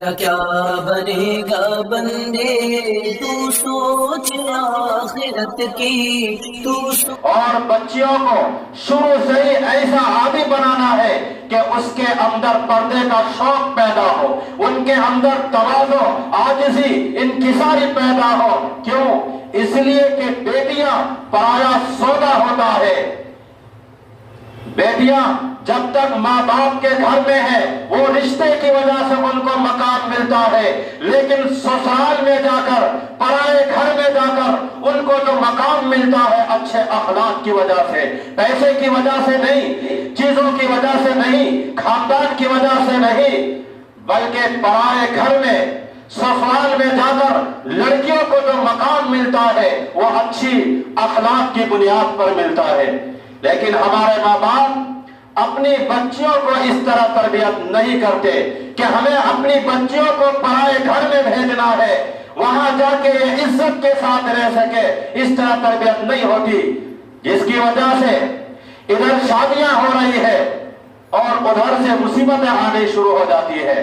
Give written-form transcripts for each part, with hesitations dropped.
کیا بنے گا بندے تو سوچ آخرت کی اور بچیوں کو شروع سے ہی ایسا عادی بنانا ہے کہ اس کے اندر پردے کا شوق پیدا ہو، ان کے اندر تواضع، عاجزی، انکساری پیدا ہو۔ کیوں؟ اس لیے کہ بیٹیاں پرایا سودا ہوتا ہے۔ بیٹیاں جب تک ماں باپ کے گھر میں ہیں وہ رشتے کی وجہ سے ان کو مقام ملتا ہے، لیکن سسرال میں جا کر، پرائے گھر میں جا کر ان کو جو مقام ملتا ہے اچھے اخلاق کی وجہ سے، پیسے کی وجہ سے نہیں، چیزوں کی وجہ سے نہیں، خاندان کی وجہ سے نہیں، بلکہ پرائے گھر میں، سسرال میں جا کر لڑکیوں کو جو مقام ملتا ہے وہ اچھی اخلاق کی بنیاد پر ملتا ہے۔ لیکن ہمارے ماں باپ اپنی بچیوں کو اس طرح تربیت نہیں کرتے کہ ہمیں اپنی بچیوں کو پرائے گھر میں بھیجنا ہے، وہاں جا کے یہ عزت کے ساتھ رہ سکے، اس طرح تربیت نہیں ہوتی، جس کی وجہ سے ادھر شادیاں ہو رہی ہے اور ادھر سے مصیبتیں آنی شروع ہو جاتی ہے،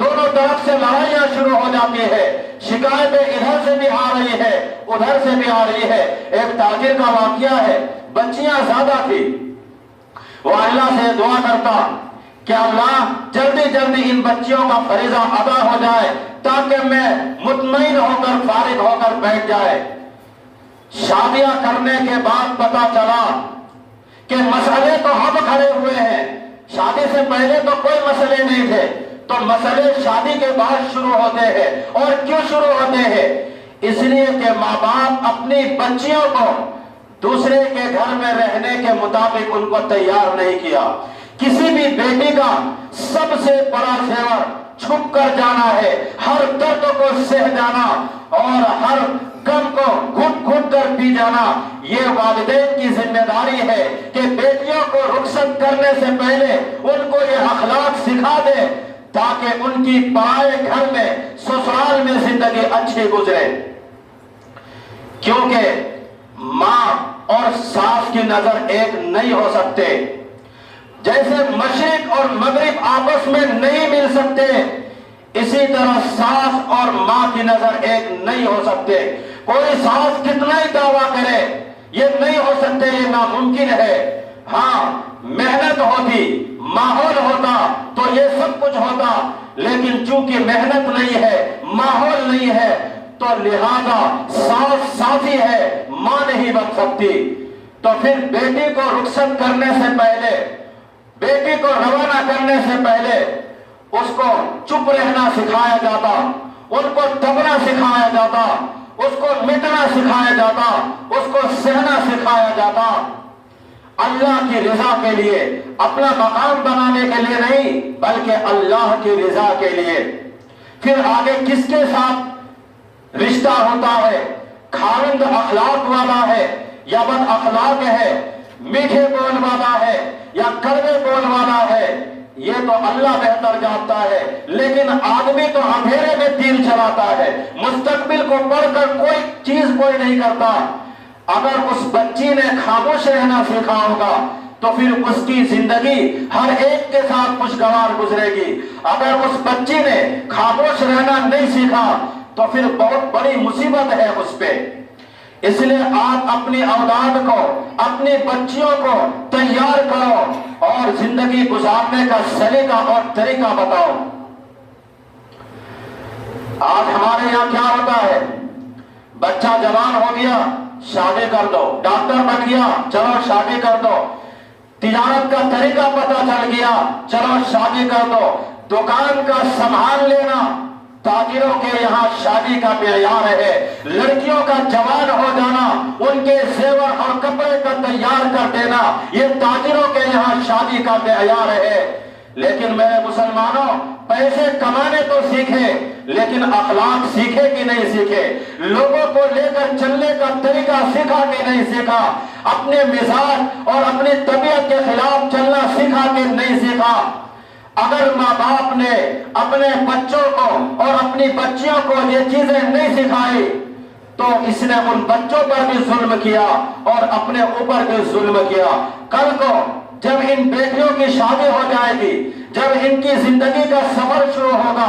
دونوں طرف سے لڑائیاں شروع ہو جاتی ہے، شکایتیں ادھر سے بھی آ رہی ہے ادھر سے بھی آ رہی ہے۔ ایک تاجر کا واقعہ ہے، بچیاں زیادہ تھی، وہ اللہ سے دعا کرتا کہ اللہ جلدی جلدی ان بچیوں کا فریضہ ادا ہو جائے تاکہ میں مطمئن ہو کر فارغ ہو کر بیٹھ جائے۔ شادیاں کرنے کے بعد پتا چلا کہ مسئلے تو اب کھڑے ہوئے ہیں، شادی سے پہلے تو کوئی مسئلے نہیں تھے، تو مسئلے شادی کے بعد شروع ہوتے ہیں۔ اور کیوں شروع ہوتے ہیں؟ اس لیے کہ ماں باپ اپنی بچیوں کو دوسرے کے گھر میں رہنے کے مطابق ان کو تیار نہیں کیا۔ کسی بھی بیٹی کا سب سے بڑا زیور چھپ کر جانا ہے، ہر درد کو سہ جانا اور ہر غم کو گھٹ گھٹ کر پی جانا۔ یہ والدین کی ذمہ داری ہے کہ بیٹیوں کو رخصت کرنے سے پہلے ان کو یہ اخلاق سکھا دے تاکہ ان کی پرائے گھر میں، سسرال میں زندگی اچھی گزرے۔ کیونکہ ماں اور ساس کی نظر ایک نہیں ہو سکتے، جیسے مشرق اور مغرب آپس میں نہیں مل سکتے، اسی طرح ساس اور ماں کی نظر ایک نہیں ہو سکتے۔ کوئی ساس کتنا ہی دعویٰ کرے یہ نہیں ہو سکتے، یہ ناممکن ہے۔ ہاں محنت ہوتی، ماحول ہوتا تو یہ سب کچھ ہوتا، لیکن چونکہ محنت نہیں ہے، ماحول نہیں ہے، تو لہذا ساس ساتھی ہے، ماں نہیں بن سکتی۔ تو پھر بیٹی کو رخصت کرنے سے پہلے، بیٹی کو روانہ کرنے سے پہلے اس کو چپ رہنا سکھایا جاتا، ان کو دبنا سکھایا جاتا، اس کو مٹنا سکھایا جاتا، اس کو سہنا سکھایا جاتا، اللہ کی رضا کے لیے، اپنا مقام بنانے کے لیے نہیں بلکہ اللہ کی رضا کے لیے۔ پھر آگے کس کے ساتھ رشتہ ہوتا ہے، خاوند اخلاق والا ہے یا بد اخلاق ہے، میٹھے بول والا ہے یا کڑوے بول والا ہے، یہ تو اللہ بہتر جانتا ہے، لیکن آدمی تو اندھیرے میں تیر چلاتا ہے، مستقبل کو پڑھ کر کوئی چیز کوئی نہیں کرتا۔ اگر اس بچی نے خاموش رہنا سیکھا ہوگا تو پھر اس کی زندگی ہر ایک کے ساتھ خوشگوار گزرے گی۔ اگر اس بچی نے خاموش رہنا نہیں سیکھا تو پھر بہت بڑی مصیبت ہے اس پہ۔ اس لیے آپ اپنی اولاد کو، اپنی بچیوں کو تیار کرو اور زندگی گزارنے کا سلیقہ اور طریقہ بتاؤ۔ آج ہمارے یہاں کیا ہوتا ہے، بچہ جوان ہو گیا شادی کر دو، ڈاکٹر بن گیا چلو شادی کر دو، تجارت کا طریقہ پتہ چل گیا چلو شادی کر دو، دکان کا سنبھال لینا تاجروں کے یہاں شادی کا معیار ہے، لڑکیوں کا جوان ہو جانا، ان کے زیور اور کپڑے کا تیار کر دینا، یہ تاجروں کے یہاں شادی کا معیار ہے۔ لیکن میرے مسلمانوں، پیسے کمانے تو سیکھے لیکن اخلاق سیکھے کہ نہیں سیکھے، لوگوں کو لے کر چلنے کا طریقہ سیکھا کہ نہیں سیکھا، اپنے مزاج اور اپنی طبیعت کے خلاف چلنا سیکھا کہ نہیں سیکھا۔ اگر ماں باپ نے اپنے بچوں کو اور اپنی بچیوں کو یہ چیزیں نہیں سکھائی تو اس نے ان بچوں پر بھی ظلم کیا اور اپنے اوپر بھی ظلم کیا۔ کل کو جب ان بیٹیوں کی شادی ہو جائے گی، جب ان کی زندگی کا سفر شروع ہوگا